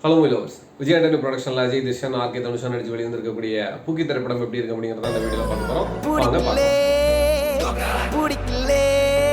Hello lovers, Vijay Antony ப்ரொடக்ஷனில் Ajay திஷன் RK தனுஷா நடிச்சு வெளிவந்திருக்கக்கூடிய பூக்கி திரைப்படம் எப்படி இருக்கு அப்படிங்கிறத அந்த வீடியோவில் பார்க்க போகிறோம்.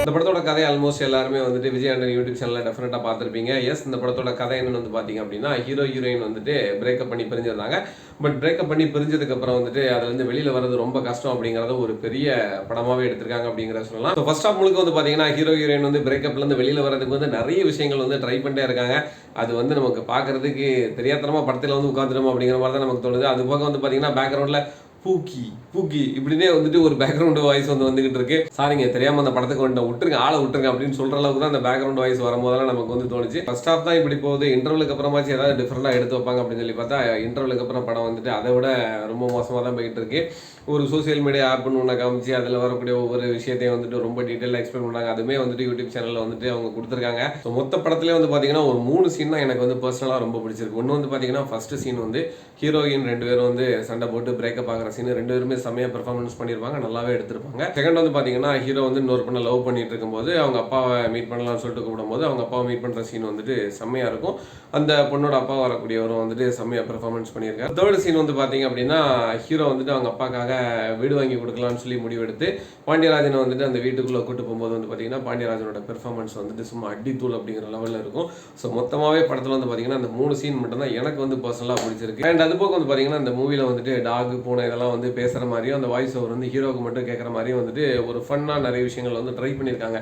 இந்த படத்தோட கதை ஆல்மோஸ்ட் எல்லாருமே வந்துட்டு விஜய் ஆண்டனி யூடியூப் சேனலில் டெஃபினட்டாக பார்த்துருப்பீங்க. எஸ், இந்த படத்தோட கதை என்னன்னு வந்து பார்த்தீங்க அப்படின்னா, ஹீரோயின் வந்துட்டு பிரேக்கப் பண்ணி பிரிஞ்சிருந்தாங்க. பட் பிரேக்கப் பண்ணி பிரிஞ்சதுக்கப்புறம் வந்துட்டு அதுலேருந்து வெளியில் வரது ரொம்ப கஷ்டம் அப்படிங்கிறத ஒரு பெரிய படமாகவே எடுத்திருக்காங்க அப்படிங்கிற சொல்லலாம். ஸோ ஃபர்ஸ்ட் ஆஃப் முழுக்க வந்து பார்த்தீங்கன்னா ஹீரோயின் வந்து பிரேக்கப்லேருந்து வெளியில் வரதுக்கு வந்து நிறைய விஷயங்கள் வந்து ட்ரை பண்ணிட்டே இருக்காங்க. அது வந்து நமக்கு பார்க்கறதுக்கு தெரியாதனமா படத்தில் வந்து உட்காந்துடும் அப்படிங்கிற மாதிரி தான் நமக்கு தோணுது. அது போக வந்து பார்த்தீங்கன்னா பேக்ரவுண்டில் பூக்கி இப்படின்னே வந்துட்டு ஒரு பேக்ரவுண்ட் வாய்ஸ் வந்துகிட்டு இருக்கு. சாரிங்க, தெரியாம அந்த படத்துக்கு வந்து விட்டுருங்க, ஆளை விட்டுருங்க அப்படின்னு சொல்ற அளவுக்கு தான் அந்த பேக்ரவுண்ட் வாய்ஸ் வரும்போதெல்லாம் நமக்கு வந்து தோணுச்சு. ஃபர்ஸ்ட் ஆஃப் தான் இப்படி போகுது, இன்டர்வலுக்கு அப்புறமாச்சு ஏதாவது டிஃபரெண்டா எடுத்து வைப்பாங்க அப்படின்னு சொல்லி பார்த்தா இன்டர்வலுக்கு அப்புறம் படம் வந்துட்டு அதை விட ரொம்ப மோசமாக தான் போயிட்டு இருக்கு. ஒரு சோசியல் மீடியா ஆப்னு ஒன்று காமிச்சு அதில் வரக்கூடிய ஒவ்வொரு விஷயத்தையும் வந்துட்டு ரொம்ப டீட்டெயிலாக எக்ஸ்பிளைன் பண்ணாங்க. அதுவுமே வந்துட்டு யூடியூப் சேனலில் வந்துட்டு அவங்க கொடுத்துருக்காங்க. ஸோ மொத்த படத்துலேயே வந்து பார்த்தீங்கன்னா ஒரு 3 சீன் தான் எனக்கு வந்து பர்சனலாக ரொம்ப பிடிச்சிருக்கு. ஒன்று வந்து பார்த்தீங்கன்னா ஃபர்ஸ்ட் சீன் வந்து ஹீரோயின் 2 பேரும் வந்து சண்டை போட்டு பிரேக்கப் ஆகிற சீன், 2 பேருமே செம்மையா பெர்ஃபார்மன்ஸ் பண்ணியிருப்பாங்க, நல்லாவே எடுத்திருப்பாங்க. செகண்ட் வந்து பார்த்தீங்கன்னா ஹீரோ வந்து இன்னொரு பொண்ணை லவ் பண்ணிட்டு இருக்கும்போது அவங்க அப்பாவை மீட் பண்ணலாம்னு சொல்லிட்டு கூப்பிடும்போது அவங்க அப்பாவை மீட் பண்ணுற சீன் வந்துட்டு செம்மையா இருக்கும். அந்த பொண்ணோட அப்பா வரக்கூடியவரும் வந்துட்டு செம்மையா பெர்ஃபார்மன்ஸ் பண்ணியிருக்காரு. தேர்ட் சீன் வந்து பார்த்தீங்க அப்படின்னா ஹீரோ வந்துட்டு அவங்க அப்பாக்காக வீடு வாங்கி கொடுக்கலாம்னு சொல்லி முடிவெடுத்து பாண்டியராஜனை வந்துட்டு அந்த வீட்டுக்குள்ளே கூட்டு போகும்போது வந்து பார்த்தீங்கன்னா பாண்டியராஜனோட பெர்ஃபார்மன்ஸ் வந்துட்டு சும்மா அடித்தூள் அப்படிங்கிற லெவலில் இருக்கும். ஸோ மொத்தமாகவே படத்தில் வந்து பார்த்தீங்கன்னா அந்த 3 சீன் மட்டும் தான் எனக்கு வந்து பர்சனலாக பிடிச்சிருக்கு. அண்ட் அது போக வந்து பார்த்தீங்கன்னா இந்த மூவியில் வந்துட்டு டாக் பூனை இதெல்லாம் வந்து பேசுகிற மாதிரியும் அந்த வாய்ஸ் ஓவர் வந்து ஹீரோவுக்கு மட்டும் கேட்குற மாதிரியும் வந்துட்டு ஒரு ஃபன்னாக நிறைய விஷயங்கள் வந்து ட்ரை பண்ணியிருக்காங்க.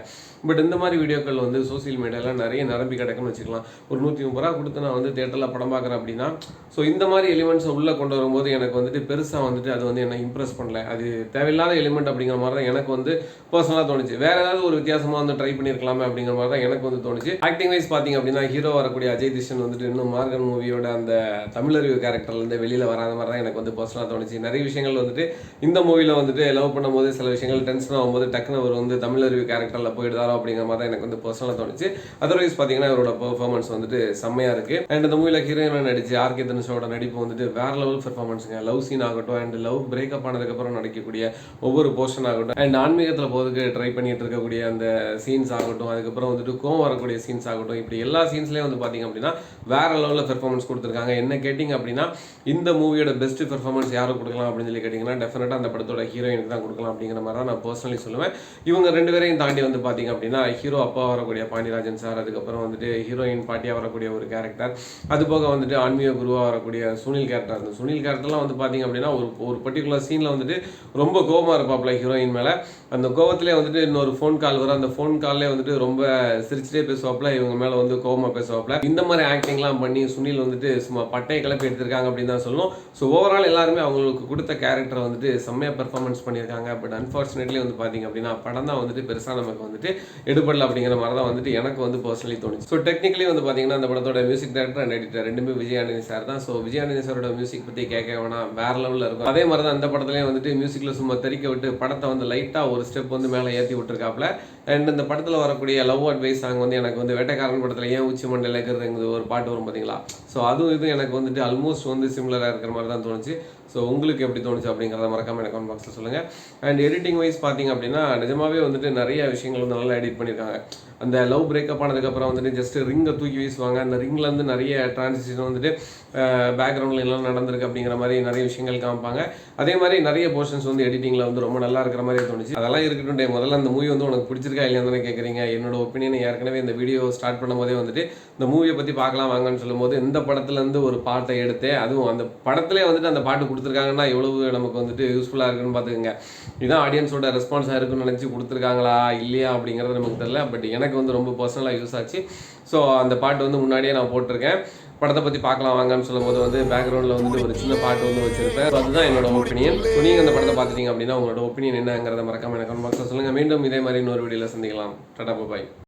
பட் இந்த மாதிரி வீடியோக்கள் வந்து சோசியல் மீடியாவில் நிறைய நிரம்பி கிடக்குன்னு வச்சுக்கலாம். ஒரு 130 ரூபா கொடுத்து நான் வந்து தேட்டரில் படம் பார்க்குறேன் அப்படின்னா, ஸோ இந்த மாதிரி எலிமெண்ட்ஸை உள்ளே கொண்டு வரும்போது எனக்கு வந்துட்டு பெருசாக வந்துட்டு அது வந்து என்ன இம்ப்ரெஸ் பண்ணல. அது தேவையில்லாத எலிமெண்ட் அப்படிங்கிற மாதிரி தான் எனக்கு வந்து பர்சனலாக தோணுச்சு. வேற ஏதாவது ஒரு வித்தியாசமாக வந்து ட்ரை பண்ணியிருக்கலாமே அப்படிங்கிற மாதிரி தான் எனக்கு வந்து தோணுச்சு. ஆக்டிங் வைஸ் பார்த்தீங்க அப்படின்னா ஹீரோ வரக்கூடிய அஜய் திஷன் வந்துட்டு இன்னும் மார்கன் மூவியோட அந்த தமிழறிவு கேரக்டர்லேருந்து வெளியில் வராத மாதிரி தான் எனக்கு வந்து பர்சனலாக தோணுச்சு. நிறைய விஷயங்கள் வந்துட்டு இந்த மூவியில் வந்துட்டு லவ் பண்ணும்போது சில விஷயங்கள் டென்ஷன் ஆகும்போது டக்குன்னு அவர் வந்து தமிழறிவு கேரக்டரில் போயிடுதாரோ அப்படிங்கிற மாதிரி தான் எனக்கு வந்து பர்சனலாக தோணுச்சு. அதர்வைஸ் பார்த்தீங்கன்னா இவரோட பெர்ஃபார்மன்ஸ் வந்துட்டு செம்மையாக இருக்கு. அண்ட் இந்த மூவியில் ஹீரோயினாக நடிச்சு ஆர்கே தனுஷோட நடிப்பு வந்துட்டு வேற லெவல் பெர்ஃபார்மன்ஸுங்க. லவ் சீன் ஆகட்டும் அண்ட் லவ் பிரேக்கப் ஆனதுக்கப்புறம் நடிக்கக்கூடிய ஒவ்வொரு போர்ஷன் ஆகட்டும் அண்ட் ஆன்மீகத்தில் போகிறதுக்கு ட்ரை பண்ணிட்டு இருக்கக்கூடிய அந்த சீன்ஸ் ஆகட்டும், அதுக்கப்புறம் வந்துட்டு கோவம் வரக்கூடிய சீன்ஸ் ஆகட்டும், இப்படி எல்லா சீன்ஸ்லேயும் வந்து பார்த்தீங்க அப்படின்னா வேற லெவலில் பெர்ஃபார்மன்ஸ் கொடுத்துருக்காங்க. என்ன கேட்டிங்க அப்படின்னா இந்த மூவியோட பெஸ்ட் பெர்ஃபார்மன்ஸ் யாரும் கொடுக்கலாம் அப்படின்னு சொல்லி கேட்டிங்கன்னா டெஃபினட்டாக அந்த படத்தோட ஹீரோயினுக்கு தான் கொடுக்கலாம் அப்படிங்கிற மாதிரி தான் நான் பர்சனலி சொல்லுவேன். இவங்க 2 பேரையும் தாண்டி வந்து பார்த்தீங்க அப்படின்னா ஹீரோ அப்பா வரக்கூடிய பாண்டியராஜன் சார், அதுக்கப்புறம் வந்துட்டு ஹீரோயின் பாட்டியாக வரக்கூடிய ஒரு கேரக்டர், அது போக வந்துட்டு ஆன்மீக குருவாக வரக்கூடிய சுனில் கேரக்டர். அந்த சுனில் கேரக்டர்லாம் வந்து பார்த்தீங்க அப்படின்னா ஒரு பர்டிகுலர் சீனில் வந்துட்டு ரொம்ப கோபமாக இருப்பாப்ல ஹீரோயின் மேலே. அந்த கோபத்திலே வந்துட்டு இன்னொரு ஃபோன் கால் வரும், அந்த ஃபோன் கால்லே வந்துட்டு ரொம்ப சிரிச்சிட்டே பேசுவாப்ல, இவங்க மேலே வந்து கோபமாக பேசுவாப்ல. இந்த மாதிரி ஆக்டிங்லாம் பண்ணி சுனில் வந்துட்டு சும்மா பட்டையை கிளப்பி எடுத்திருக்காங்க அப்படின்னு தான் சொல்லணும். ஸோ ஓவரால் எல்லாருமே அவங்களுக்கு கொடுத்த கேரக்டரை வந்துட்டு செம்மையாக பெர்ஃபார்மன்ஸ் பண்ணியிருக்காங்க. பட் அன்ஃபார்ச்சுனேட்லி வந்து பார்த்தீங்க அப்படின்னா படம் தான் வந்துட்டு பெருசாக நமக்கு வந்துட்டு எடுபடல அப்படிங்கிற மாதிரி தான் வந்துட்டு எனக்கு வந்து பர்சனலி தோணுச்சு. ஸோ டெக்னிக்கலி வந்து பார்த்தீங்கன்னா அந்த படத்தோட மியூசிக் டைரக்டர் அண்ட் எடிட்டர் 2மே விஜய் ஆண்டனி சார் தான். ஸோ விஜய் ஆண்டனி சாரோட மியூசிக் பற்றி கேட்க வேணாம், வேற லெவலில் இருக்கும். அதே மாதிரி தான் அந்த படத்துலேயும் வந்துட்டு மியூசிக்கில் சும்மா தெரிக்க விட்டு படத்தை வந்து லைட்டாக ஒரு ஸ்டெப் வந்து மேலே ஏற்றி விட்டுருக்காப்ல. அண்ட் இந்த படத்தில் வரக்கூடிய லவ் அட்வைஸ் சாங் வந்து எனக்கு வந்து வேட்டைக்காரன் படத்தில் ஏன் உச்சி மண்டல இருக்கிறது ஒரு பாட்டு வரும் பார்த்தீங்களா, ஸோ அதுவும் இது எனக்கு வந்துட்டு ஆல்மோஸ்ட் வந்து சிமிலராக இருக்கிற மாதிரி தான் தோணுச்சு. ஸோ உங்களுக்கு எப்படி தோணுச்சு அப்படிங்கிறத மறக்காம எனக்கு கமெண்ட் பாக்ஸில் சொல்லுங்கள். அண்ட் எடிட்டிங் வைஸ் பார்த்தீங்க அப்படின்னா நிஜமாவே வந்துட்டு நிறைய விஷயங்கள் வந்து நல்லா எடிட் பண்ணியிருக்காங்க. அந்த லவ் பிரேக்கப் ஆனதுக்கப்புறம் வந்துட்டு ஜஸ்ட் ரிங்கை தூக்கி வீசுவாங்க, அந்த ரிங்லேருந்து நிறைய டிரான்சிஷன் வந்துட்டு பேக்ரவுண்டில் எல்லாம் நடந்திருக்கு அப்படிங்கிற மாதிரி நிறைய விஷயங்கள் காமிப்பாங்க. அதே மாதிரி நிறைய போர்ஷன்ஸ் வந்து எடிட்டிங்கில் வந்து ரொம்ப நல்லா இருக்கிற மாதிரி தோணுச்சு. அதெல்லாம் இருக்கட்டும், முதல்ல அந்த மூவி வந்து உனக்கு பிடிச்சிருக்கா இல்லையான்னு தானே கேட்குறீங்க. என்னோட ஒப்பீனியன் ஏற்கனவே இந்த வீடியோ ஸ்டார்ட் பண்ணும்போதே வந்துட்டு இந்த மூவியை பற்றி பார்க்கலாம் வாங்கன்னு சொல்லும்போது இந்த படத்துலேருந்து ஒரு பாட்டை எடுத்து, அதுவும் அந்த படத்திலே வந்துட்டு அந்த பாட்டு கொடுத்துருக்காங்கன்னா எவ்வளவு நமக்கு வந்துட்டு யூஸ்ஃபுல்லாக இருக்குன்னு பார்த்துக்கோங்க. இதுதான் ஆடியன்ஸோட ரெஸ்பான்ஸாக இருக்குன்னு நினச்சி கொடுத்துருக்காங்களா இல்லையா அப்படிங்கிறது நமக்கு தெரியல. பட் எனக்கு வந்து ரொம்ப பர்சனலாக யூஸ் ஆச்சு. ஸோ அந்த பாட்டு வந்து முன்னாடியே நான் போட்டிருக்கேன். படத்தை பற்றி பார்க்கலாம் வாங்கன்னு சொல்லும்போது வந்து பேக்ரவுண்டில் வந்துட்டு ஒரு சின்ன பாட்டு வந்து வச்சிருப்பேன். ஸோ அதுதான் என்னோட ஒப்பீனியன். ஸோ நீங்கள் அந்த படத்தை பார்த்துட்டீங்க அப்படின்னா உங்களோட ஒப்பீனியன் என்னங்கிறத மறக்காம எனக்கு கமெண்ட் பாக்ஸில் சொல்லுங்கள். மீண்டும் இதே மாதிரி இன்னொரு வீடியோவில் சந்திக்கலாம். டாடா பாய்.